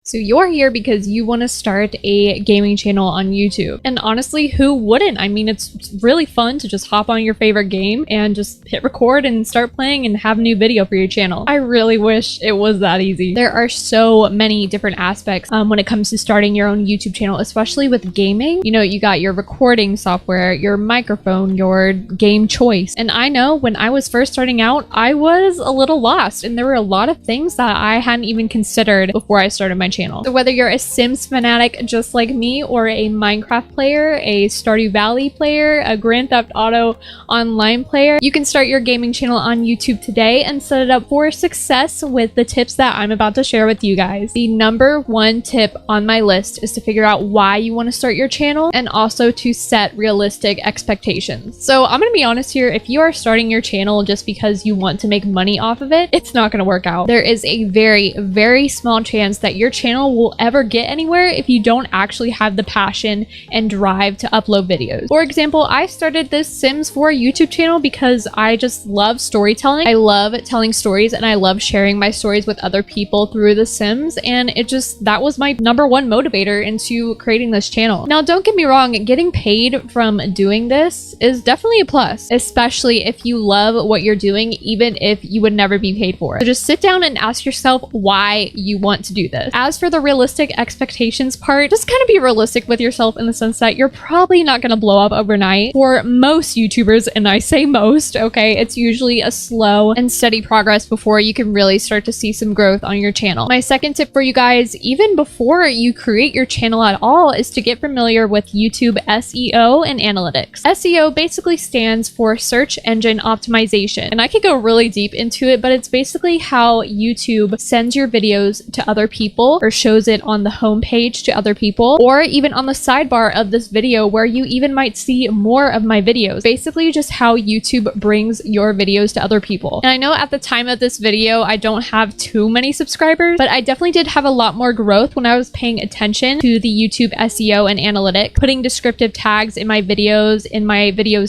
So you're here because you want to start a gaming channel on YouTube. And honestly, who wouldn't? I mean, it's really fun to just hop on your favorite game and just hit record and start playing and have a new video for your channel. I really wish it was that easy. There are so many different aspects when it comes to starting your own YouTube channel, especially with gaming. You know, you got your recording software, your microphone, your game choice. And I know when I was first starting out, I was a little lost and there were a lot of things that I hadn't even considered before I started my channel. So whether you're a Sims fanatic just like me, or a Minecraft player, a Stardew Valley player, a Grand Theft Auto online player, you can start your gaming channel on YouTube today and set it up for success with the tips that I'm about to share with you guys. The number one tip on my list is to figure out why you want to start your channel and also to set realistic expectations. So I'm going to be honest here, if you are starting your channel just because you want to make money off of it, it's not going to work out. There is a very, very small chance that your channel will ever get anywhere if you don't actually have the passion and drive to upload videos. For example, I started this Sims 4 YouTube channel because I just love storytelling. I love telling stories and I love sharing my stories with other people through The Sims, and that was my number one motivator into creating this channel. Now, don't get me wrong, getting paid from doing this is definitely a plus, especially if you love what you're doing, even if you would never be paid for it. So just sit down and ask yourself why you want to do this. As for the realistic expectations part, just kind of be realistic with yourself in the sense that you're probably not going to blow up overnight. For most YouTubers, and I say most, okay, it's usually a slow and steady progress before you can really start to see some growth on your channel. My second tip for you guys, even before you create your channel at all, is to get familiar with YouTube SEO and analytics. SEO basically stands for search engine optimization, and I could go really deep into it, but it's basically how YouTube sends your videos to other people or shows it on the home page to other people, or even on the sidebar of this video where you even might see more of my videos. Basically just how YouTube brings your videos to other people. And I know at the time of this video I don't have too many subscribers, but I definitely did have a lot more growth when I was paying attention to the YouTube SEO and analytics, putting descriptive tags in my videos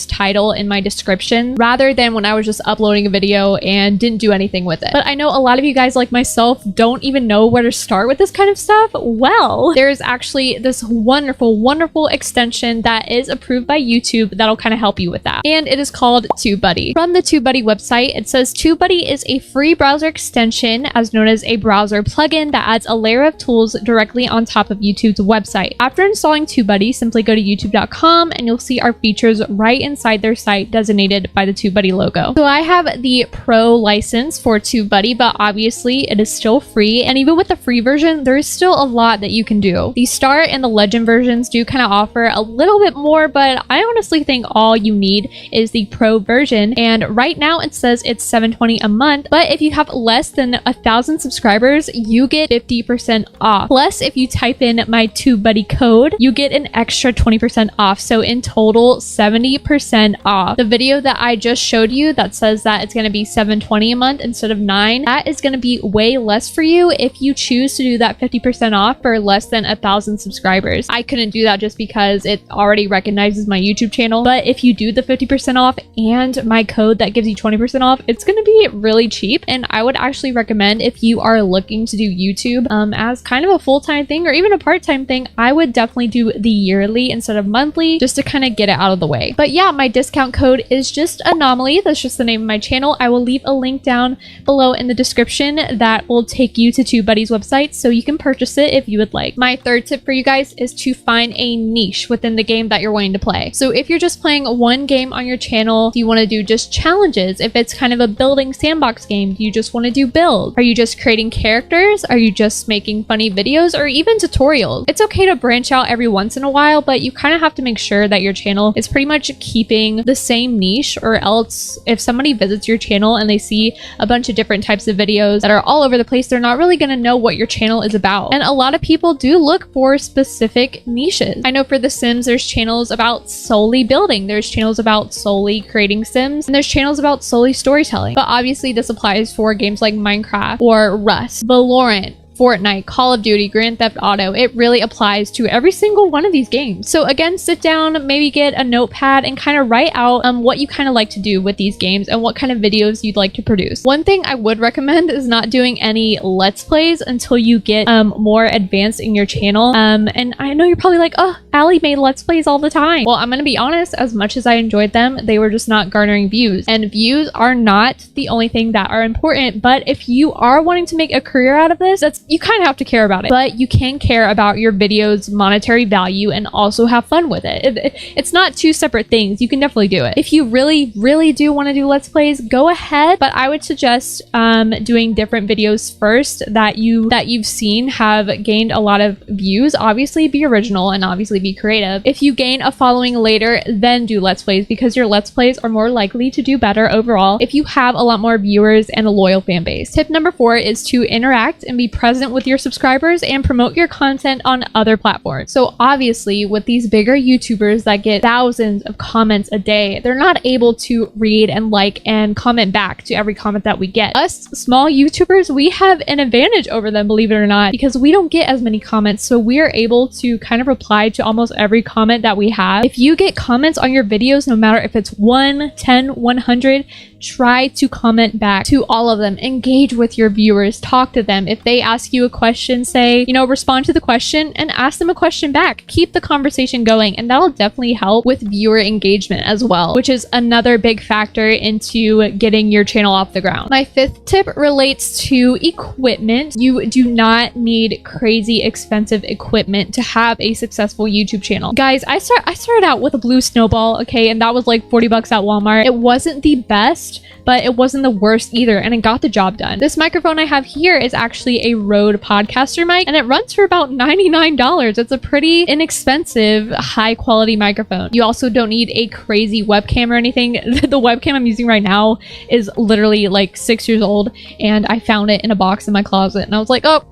title, in my description, rather than when I was just uploading a video and didn't do anything with it. But I know a lot of you guys like myself don't even know where to start with this kind of stuff. Well, there's actually this wonderful extension that is approved by YouTube that'll kind of help you with that, and it is called TubeBuddy. From the TubeBuddy website, it says TubeBuddy is a free browser extension, as known as a browser plugin, that adds a layer of tools directly on top of YouTube's website. After installing TubeBuddy, simply go to youtube.com and you'll see our features right inside their site designated by the TubeBuddy logo. So I have the pro license for TubeBuddy, but obviously it is still free, and even with the free version, there is still a lot that you can do. The Start and the Legend versions do kind of offer a little bit more, but I honestly think all you need is the Pro version, and right now it says it's $7.20 a month, but if you have less than 1,000 subscribers, you get 50% off. Plus, if you type in my TubeBuddy code, you get an extra 20% off, so in total 70% off. The video that I just showed you that says that it's going to be $7.20 a month instead of $9, that is going to be way less for you if you choose to do that 50% off for less than 1,000 subscribers. I couldn't do that just because it already recognizes my YouTube channel, but if you do the 50% off and my code that gives you 20% off, it's going to be really cheap. And I would actually recommend, if you are looking to do YouTube as kind of a full-time thing or even a part-time thing, I would definitely do the yearly instead of monthly, just to kind of get it out of the way. But yeah, my discount code is just Anomaly. That's just the name of my channel. I will leave a link down below in the description that will take you to TubeBuddy's website so you can purchase it if you would like. My third tip for you guys is to find a niche within the game that you're wanting to play. So if you're just playing one game on your channel, do you want to do just challenges? If it's kind of a building sandbox game, do you just want to do builds? Are you just creating characters? Are you just making funny videos, or even tutorials? It's okay to branch out every once in a while, but you kind of have to make sure that your channel is pretty much keeping the same niche, or else if somebody visits your channel and they see a bunch of different types of videos that are all over the place, they're not really going to know what your channel is about. And a lot of people do look for specific niches. I know for The Sims, there's channels about solely building, there's channels about solely creating Sims, and there's channels about solely storytelling. But obviously this applies for games like Minecraft or Rust, Valorant, Fortnite, Call of Duty, Grand Theft Auto. It really applies to every single one of these games. So again, sit down, maybe get a notepad and kind of write out what you kind of like to do with these games and what kind of videos you'd like to produce. One thing I would recommend is not doing any Let's Plays until you get more advanced in your channel. And I know you're probably like, oh, Allie made Let's Plays all the time. Well, I'm gonna be honest, as much as I enjoyed them, they were just not garnering views. And views are not the only thing that are important, but if you are wanting to make a career out of this, you kind of have to care about it. But you can care about your video's monetary value and also have fun with it. It's not two separate things. You can definitely do it. If you really do want to do Let's Plays, go ahead, but I would suggest doing different videos first that you've seen have gained a lot of views. Obviously be original and obviously be creative. If you gain a following later, then do Let's Plays, because your Let's Plays are more likely to do better overall if you have a lot more viewers and a loyal fan base. Tip number 4 is to interact and be present with your subscribers and promote your content on other platforms. So obviously with these bigger YouTubers that get thousands of comments a day, they're not able to read and like and comment back to every comment that we get. Us small YouTubers, we have an advantage over them, believe it or not, because we don't get as many comments, so we are able to kind of reply to almost every comment that we have. If you get comments on your videos, no matter if it's 1, 10, 100, try to comment back to all of them. Engage with your viewers, talk to them. If they ask you a question, say, respond to the question and ask them a question back. Keep the conversation going, and that'll definitely help with viewer engagement as well, which is another big factor into getting your channel off the ground. My 5th tip relates to equipment. You do not need crazy expensive equipment to have a successful YouTube channel. Guys, I started out with a blue snowball, okay, and that was like 40 bucks at Walmart. It wasn't the best, but it wasn't the worst either, and it got the job done. This microphone I have here is actually a Rode podcaster mic, and it runs for about $99. It's a pretty inexpensive, high quality microphone. You also don't need a crazy webcam or anything. The webcam I'm using right now is literally like 6 years old, and I found it in a box in my closet, and I was like, oh,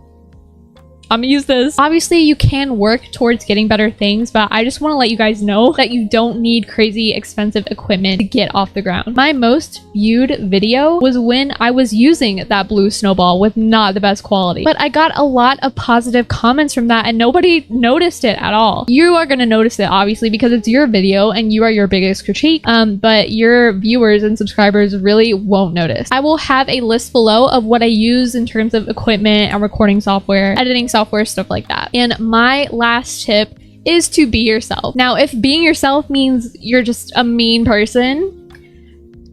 I'm gonna use this. Obviously, you can work towards getting better things, but I just want to let you guys know that you don't need crazy expensive equipment to get off the ground. My most viewed video was when I was using that blue snowball with not the best quality, but I got a lot of positive comments from that and nobody noticed it at all. You are gonna notice it, obviously, because it's your video and you are your biggest critique, but your viewers and subscribers really won't notice. I will have a list below of what I use in terms of equipment and recording software, editing software, stuff like that. And my last tip is to be yourself. Now, if being yourself means you're just a mean person,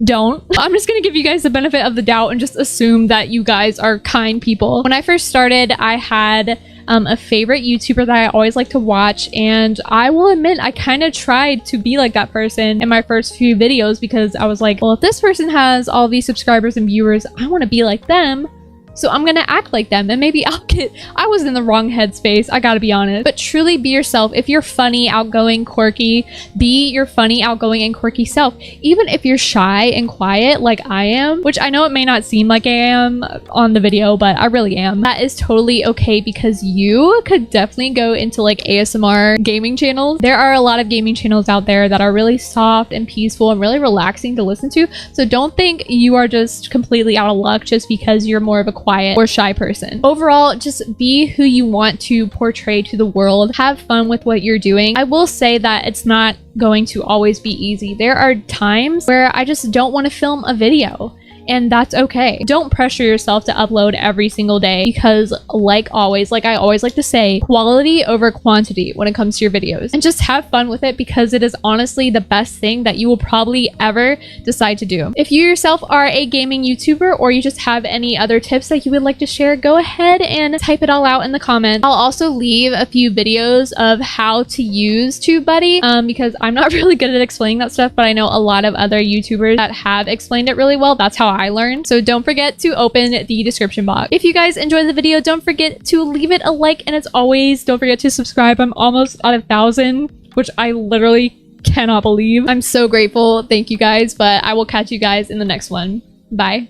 don't. I'm just gonna give you guys the benefit of the doubt and just assume that you guys are kind people. When I first started, I had a favorite YouTuber that I always like to watch, and I will admit I kind of tried to be like that person in my first few videos, because I was like, well, if this person has all these subscribers and viewers, I want to be like them. So I'm gonna act like them, and maybe I was in the wrong headspace, I gotta be honest. But truly be yourself. If you're funny, outgoing, quirky, be your funny, outgoing, and quirky self. Even if you're shy and quiet like I am, which I know it may not seem like I am on the video, but I really am. That is totally okay, because you could definitely go into like ASMR gaming channels. There are a lot of gaming channels out there that are really soft and peaceful and really relaxing to listen to. So don't think you are just completely out of luck just because you're more of a quiet or shy person. Overall, just be who you want to portray to the world. Have fun with what you're doing. I will say that it's not going to always be easy. There are times where I just don't want to film a video, and that's okay. Don't pressure yourself to upload every single day, because like I always like to say, quality over quantity when it comes to your videos. And just have fun with it, because it is honestly the best thing that you will probably ever decide to do. If you yourself are a gaming YouTuber, or you just have any other tips that you would like to share, go ahead and type it all out in the comments. I'll also leave a few videos of how to use TubeBuddy, because I'm not really good at explaining that stuff, but I know a lot of other YouTubers that have explained it really well. That's how I learned. So don't forget to open the description box. If you guys enjoyed the video, don't forget to leave it a like, and as always, don't forget to subscribe. I'm almost at 1,000, which I literally cannot believe. I'm so grateful. Thank you guys, but I will catch you guys in the next one. Bye.